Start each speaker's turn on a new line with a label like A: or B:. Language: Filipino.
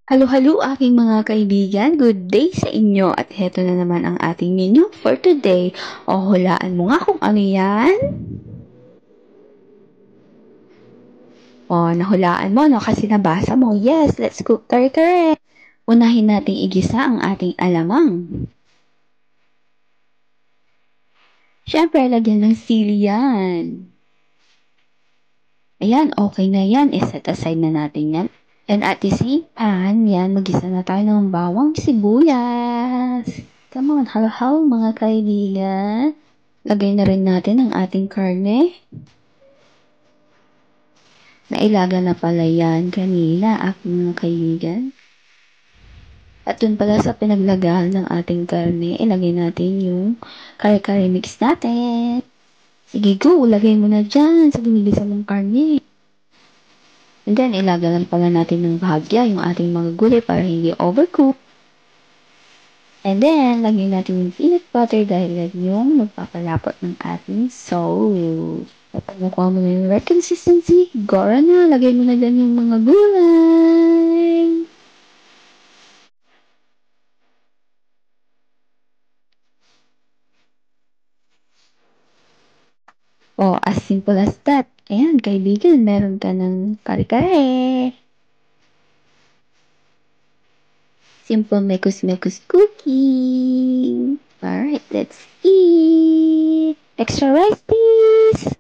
A: Halo-halo aking mga kaibigan, good day sa inyo at heto na naman ang ating menu for today. O hulaan mo nga kung ano yan? O nahulaan mo no kasi nabasa mo. Yes, let's cook kare-kare. Unahin nating igisa ang ating alamang. Siyempre, lagyan ng sili yan. Ayan, okay na yan. I-set aside na natin yan. And at the same pan, yan, magisa na tayo ng bawang sibuyas. Come on, halo-halo mga kaibigan. Lagay na rin natin ang ating karne. Nailaga na pala yan kanina, aking mga kaibigan. At dun pala sa pinaglagahan ng ating karne, ilagay natin yung kare-kare mix natin. Sige go, lagay mo na dyan sa ginigisa mong karne. And then, ilagalan pala natin ng bahagya yung ating mga gulay para hindi overcook. And then, lagyan natin yung peanut butter dahil yan yung magpapalapot ng ating sauce. Kapag nakuha mo na yung right consistency, gora na, lagay mo na dyan yung mga gulay. Oh, as simple as that. Ayan, kaibigan, meron ka ng kare-kare. Simple mekus-mekus cooking. Alright, let's eat. Extra rice, please.